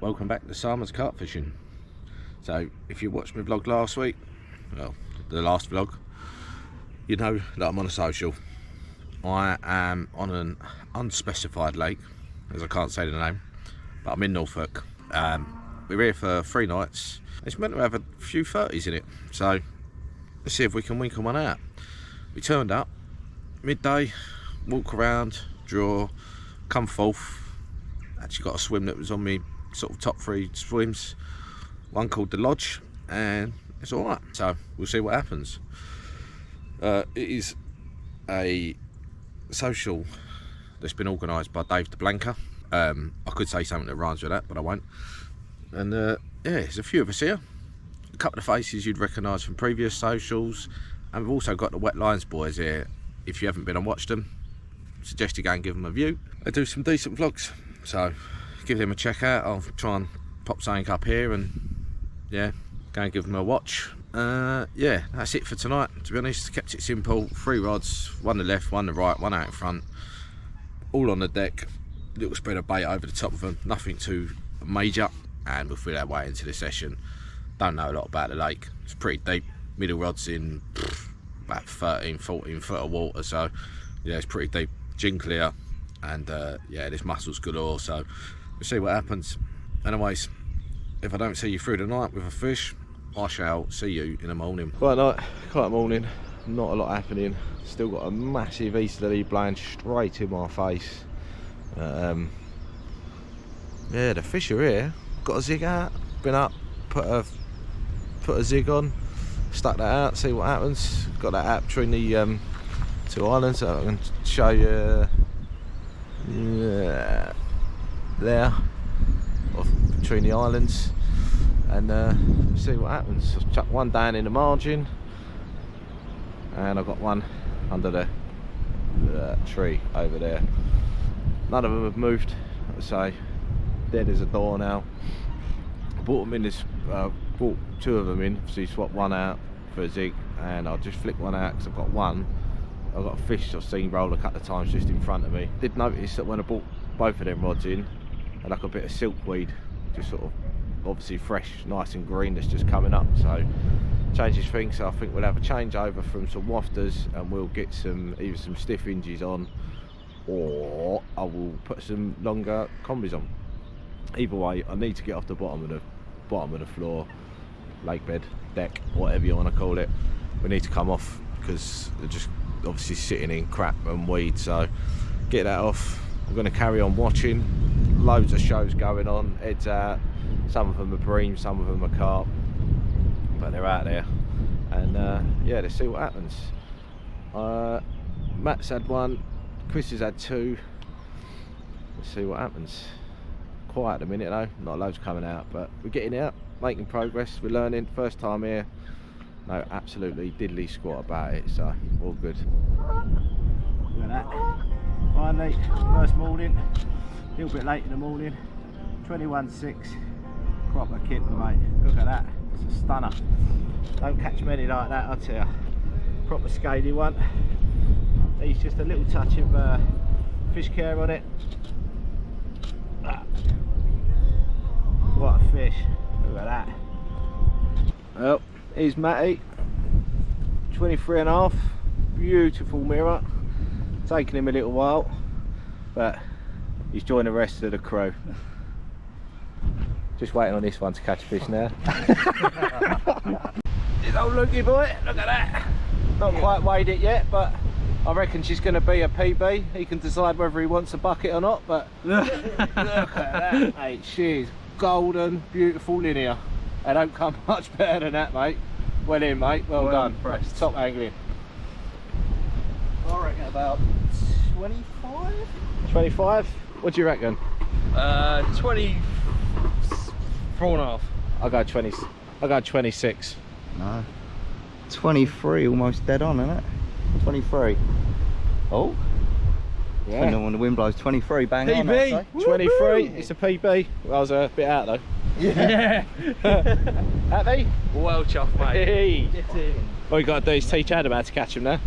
Welcome back to Salmons carp fishing. So if you watched my vlog last week, well, the last vlog, you know that I'm on a social. I am on an unspecified lake, as I can't say the name, but I'm in Norfolk. We're here for 3 nights. It's meant to have a few 30s in it, so let's see if we can winkle one out. We turned up midday, walk around, draw, come forth. Actually got a swim that was on me sort of top 3 swims, one called the Lodge, and it's all right. So we'll see what happens. It is a social that's been organised by Dave the Blanker. I could say something that rhymes with that, but I won't. And yeah, there's a few of us here, a couple of faces you'd recognise from previous socials, and we've also got the Wet Lines boys here. If you haven't been and watched them, suggest you go and give them a view. They do some decent vlogs, so give them a check out. I'll try and pop something up here and yeah, go and give them a watch. Yeah, that's it for tonight. To be honest, kept it simple. 3 rods, one to the left, one to the right, one out in front, all on the deck. Little spread of bait over the top of them, nothing too major, and we'll feel our way into the session. Don't know a lot about the lake. It's pretty deep. Middle rods in about 13-14 foot of water, so yeah, it's pretty deep. Gin clear, and yeah, there's mussels galore, so we'll see what happens. Anyways, if I don't see you through the night with a fish, I shall see you in the morning. Quiet night, quiet morning, not a lot happening. Still got a massive easterly blowing straight in my face. Yeah, the fish are here. Got a zig out, been up, put a zig on, stuck that out, see what happens. Got that out between the 2 islands, so I can show you there, off between the islands, and see what happens. I'll chuck one down in the margin, and I've got one under the tree over there. None of them have moved, so dead as a door now. I brought them in this, brought 2 of them in, so you swap one out for a zig, and I'll just flick one out because I've got one. I've got a fish I've seen roll a couple of times just in front of me. Did notice that when I brought both of them rods in, I like a bit of silkweed, just sort of obviously fresh, nice and green, that's just coming up, so changes things. So I think we'll have a change over from some wafters, and we'll get some, either some stiff hinges on, or I will put some longer combis on. Either way, I need to get off the bottom of the floor, lake bed, deck, whatever you want to call it. We need to come off because they're just obviously sitting in crap and weed, so get that off. I'm going to carry on watching. Loads of shows going on, heads out. Some of them are bream, some of them are carp, but they're out there, and yeah, let's see what happens. Matt's had one, Chris has had 2. Let's see what happens. Quiet at the minute though, not loads coming out, but we're getting out, making progress, we're learning. First time here, no absolutely diddly squat about it, so all good. Look at that. Finally, first morning, a little bit late in the morning, 21.6, proper kipper mate, look at that, it's a stunner. Don't catch many like that, I'll tell you. Proper scaly one. Needs just a little touch of fish care on it. What a fish, look at that. Well, here's Matty, 23.5, beautiful mirror. Taking him a little while, but he's joined the rest of the crew. Just waiting on this one to catch fish now. This old Lukey boy, look at that. Not quite weighed it yet, but I reckon she's going to be a PB. He can decide whether he wants a bucket or not, but look at that, mate. She is golden, beautiful linear. They don't come much better than that, mate. Well in, mate. Well done. Impressed. Top angling. I reckon about 25? 25? What do you reckon? 24.5. I'll go 20. I'll go 26. No. 23, almost dead on, isn't it? 23. Oh. Yeah. Depending on when the wind blows, 23, bang on. PB. 23. It's a PB. I was a bit out though. Yeah. Happy? Well chuffed, mate. Hey. Get in. All you got to do is teach Adam how to catch him now.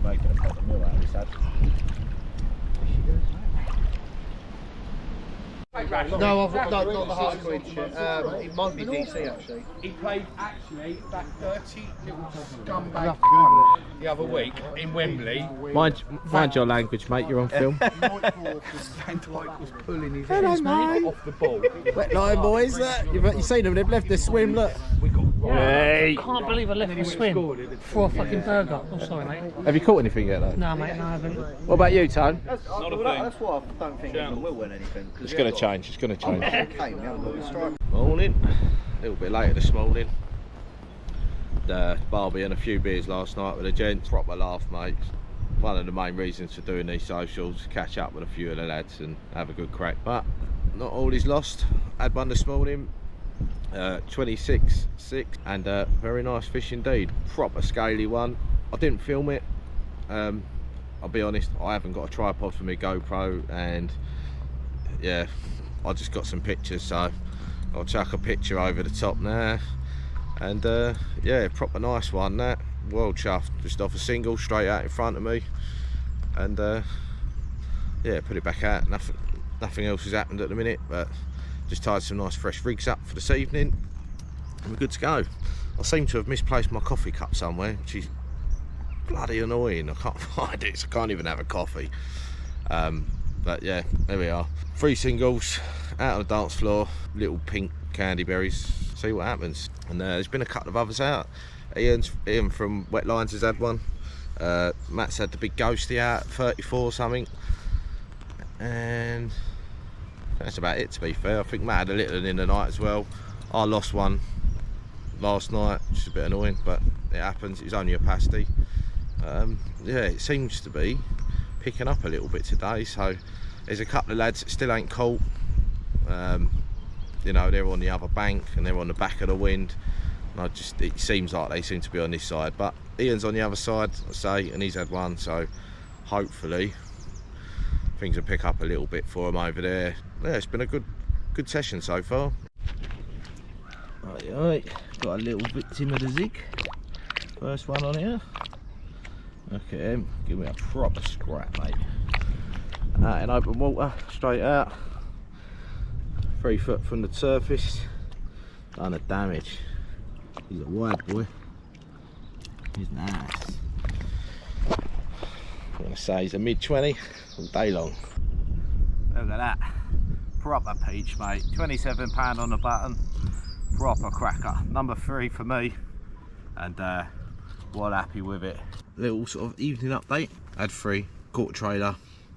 Making a proper meal out of this, Ad. There she goes. No, I've not the heart shit. It might be DC actually. He played actually that dirty little scumbag the other week in Wembley. Mind your language, mate. You're on film. Van Dijk was pulling his head off the ball. Wet line, boys. You've seen them, they've left their swim, look. Hey. I can't believe I left my swim for a fucking burger. I'm sorry, mate. Have you caught anything yet, though? No, mate, no, I haven't. What about you, Tone? That's why I don't think England will win anything. It's going to change, it's going to change. Okay, we haven't got a strike. Morning. A little bit later this morning. Barbie and a few beers last night with the gents. Proper laugh, mate. One of the main reasons for doing these socials, catch up with a few of the lads and have a good crack. But not all is lost. Had one this morning, 26.6, and very nice fish indeed. Proper scaly one. I didn't film it. I'll be honest, I haven't got a tripod for my GoPro, and yeah, I just got some pictures, so I'll chuck a picture over the top now. And yeah, proper nice one that. Well chuffed, just off a single straight out in front of me, and yeah, put it back out. Nothing else has happened at the minute, but just tied some nice fresh rigs up for this evening and we're good to go. I seem to have misplaced my coffee cup somewhere, which is bloody annoying. I can't find it, so I can't even have a coffee. But yeah, there we are. 3 singles out on the dance floor, little pink candy berries. See what happens. And there's been a couple of others out. Ian from Wet Lines has had one. Matt's had the big ghosty out, 34 something. And that's about it, to be fair. I think Matt had a little in the night as well. I lost one last night, which is a bit annoying, but it happens. It was only a pasty. Yeah, it seems to be picking up a little bit today. So there's a couple of lads that still ain't caught. You know, they're on the other bank and they're on the back of the wind. And it seems like they seem to be on this side, but Ian's on the other side, I say, and he's had one. So hopefully things will pick up a little bit for him over there. Yeah, it's been a good session so far. Right, got a little victim of the zig. First one on here. Look at him, give me a proper scrap, mate. Out in open water, straight out. 3 foot from the surface. Done the damage. He's a wide boy. He's nice. I'm gonna say he's a mid-20 all day long. Look at that. Proper peach, mate. £27 on the button. Proper cracker. Number 3 for me. And well happy with it. Little sort of evening update. Had 3. Caught a trailer.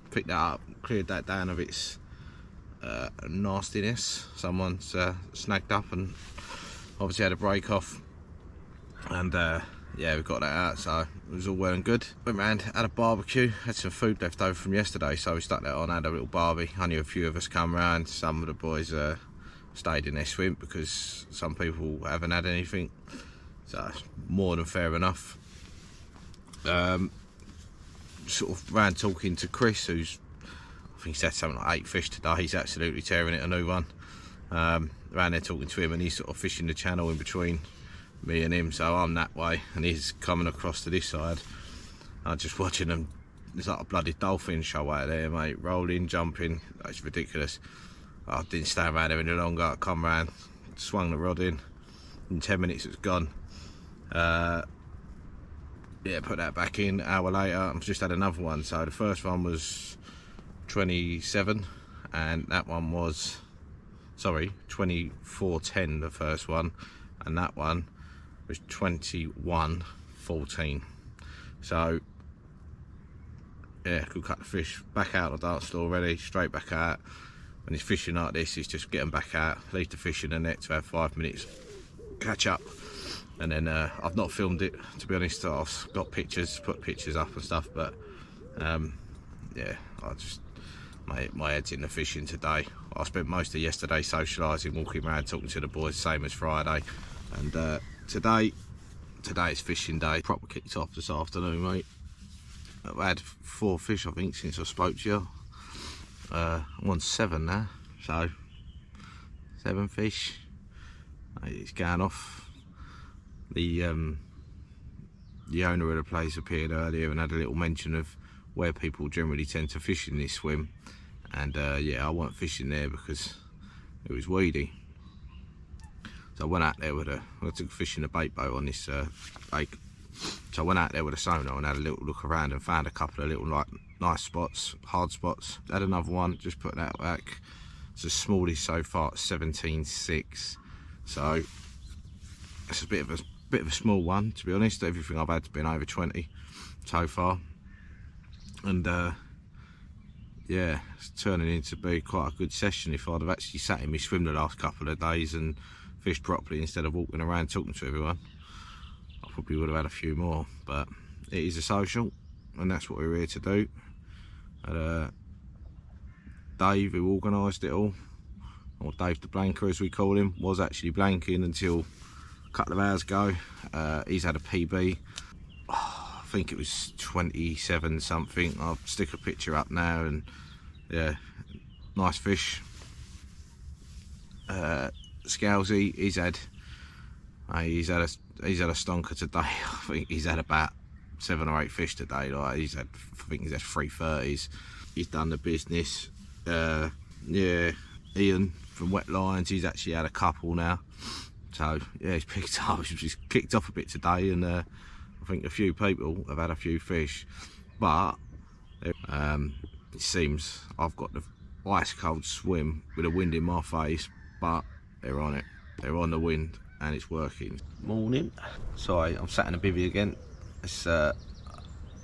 Picked that up. Cleared that down of its nastiness. Someone's snagged up and obviously had a break off. And yeah, we got that out, so it was all well and good. Went round, had a barbecue, had some food left over from yesterday, so we stuck that on, had a little barbie. Only a few of us come round. Some of the boys stayed in their swim because some people haven't had anything, so it's more than fair enough. Sort of ran talking to Chris, who's, I think he's had something like 8 fish today. He's absolutely tearing it a new one. Ran there talking to him, and he's sort of fishing the channel in between me and him, so I'm that way and he's coming across to this side. I'm just watching them. There's like a bloody dolphin show out there, mate, rolling, jumping. That's ridiculous. I didn't stay around there any longer. I come round, swung the rod in 10 minutes it was gone. Yeah, put that back in. An hour later I've just had another one. So the first one was 27 and that one was, sorry, 24.10 the first one, and that one was 21.14. So yeah, good cut the fish. Back out of the dance floor already, straight back out. When he's fishing like this, he's just getting back out, leave the fish in the net to have 5 minutes, catch up. And then I've not filmed it, to be honest. I've got pictures, put pictures up and stuff, but yeah, I just, my head's in the fishing today. I spent most of yesterday socialising, walking around, talking to the boys, same as Friday. And today is fishing day. Proper kicked off this afternoon, mate. I've had 4 fish, I think, since I spoke to you. I'm on 7 now, so 7 fish. It's going off. The owner of the place appeared earlier and had a little mention of where people generally tend to fish in this swim, and yeah, I weren't fishing there because it was weedy. So I went out there with I took fishing a bait boat on this lake. So I went out there with a sonar and had a little look around and found a couple of little like nice spots, hard spots. Had another one, just put that back. It's the smallest so far, 17.6. So it's a bit of a small one, to be honest. Everything I've had has been over 20 so far, and yeah, it's turning into be quite a good session. If I'd have actually sat in my swim the last couple of days and fished properly instead of walking around talking to everyone, I probably would have had a few more. But it is a social, and that's what we're here to do. And Dave, who organised it all, or Dave the Blanker as we call him, was actually blanking until a couple of hours ago. He's had a PB. I think it was 27 something. I'll stick a picture up now, and yeah, nice fish. Scalesy, he's had a stonker today. I think he's had about 7 or 8 fish today. Like I think he's had 3 30s. He's done the business. Yeah, Ian from Wet Lions, he's actually had a couple now. So yeah, he's picked up. He's kicked off a bit today, and I think a few people have had a few fish. But it seems I've got the ice cold swim with the wind in my face, but they're on it. They're on the wind, and it's working. Morning. Sorry, I'm sat in a bivvy again. It's yeah,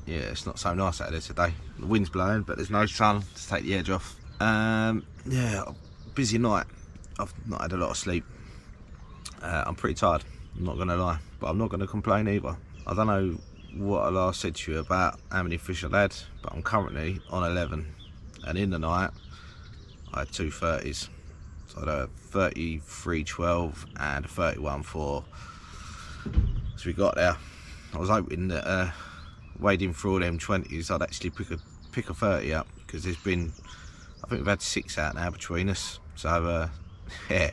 it's not so nice out there today. The wind's blowing, but there's no sun to take the edge off. Yeah, busy night. I've not had a lot of sleep. I'm pretty tired, I'm not gonna lie, but I'm not gonna complain either. I don't know what I last said to you about how many fish I've had, but I'm currently on 11, and in the night I had 2 30s. So I had a 33.12 and a 31.4. So we got there. I was hoping that wading through all them 20s, I'd actually pick a 30 up, because there's been, I think we've had 6 out now between us. So yeah,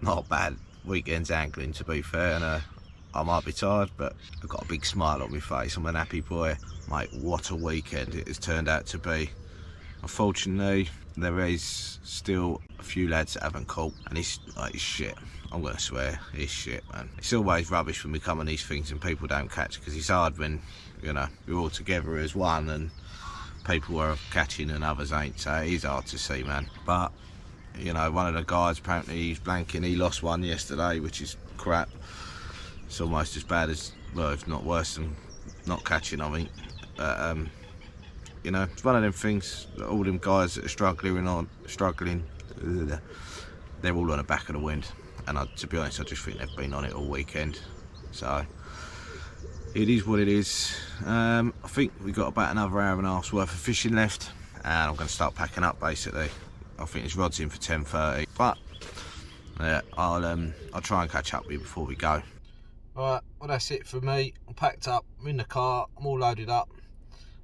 not bad weekends angling, to be fair. And I might be tired, but I've got a big smile on my face. I'm an happy boy. Mate, what a weekend it has turned out to be. Unfortunately, there is still a few lads that haven't caught, and it's like shit. I'm gonna swear, it's shit, man. It's always rubbish when we come on these things and people don't catch, because it's hard when, you know, we're all together as one and people are catching and others ain't. So it is hard to see, man. But you know, one of the guys, apparently he's blanking, he lost one yesterday, which is crap. It's almost as bad as, well, if not worse than not catching, I think. But you know, it's one of them things that all them guys that are struggling, they're all on the back of the wind. And to be honest, I just think they've been on it all weekend. So it is what it is. I think we've got about another hour and a half's worth of fishing left, and I'm going to start packing up basically. I think his rod's in for 10:30, but yeah, I'll try and catch up with you before we go. Alright, well that's it for me. I'm packed up, I'm in the car, I'm all loaded up,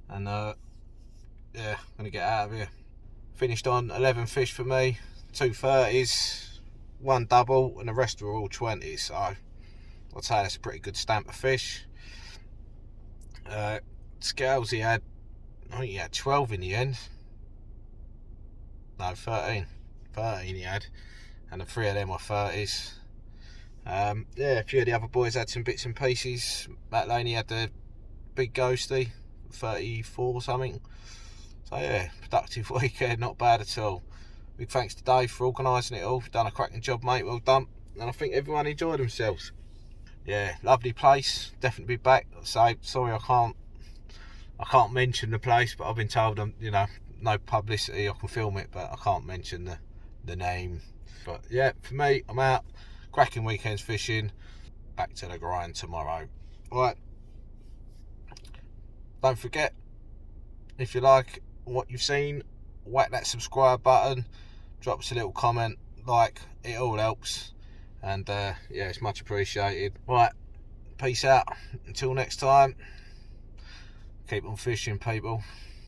and yeah, I'm gonna get out of here. Finished on 11 fish for me, 2 30s, 1 double, and the rest were all 20s. So I'd say that's a pretty good stamp of fish. Scales, I think he had 12 in the end. No, 13 he had, and the 3 of them were 30s. Yeah, a few of the other boys had some bits and pieces. Matt Laney had the big ghosty, 34 or something. So yeah, productive weekend, not bad at all. Big thanks to Dave for organising it all. Done a cracking job, mate, well done. And I think everyone enjoyed themselves. Yeah, lovely place, definitely be back. So sorry I can't mention the place, but I've been told you know, no publicity, I can film it, but I can't mention the name. But yeah, for me, I'm out. Cracking weekends fishing. Back to the grind tomorrow. Right. Don't forget, if you like what you've seen, whack that subscribe button. Drop us a little comment, like, it all helps. And yeah, it's much appreciated. Right, peace out. Until next time. Keep on fishing, people.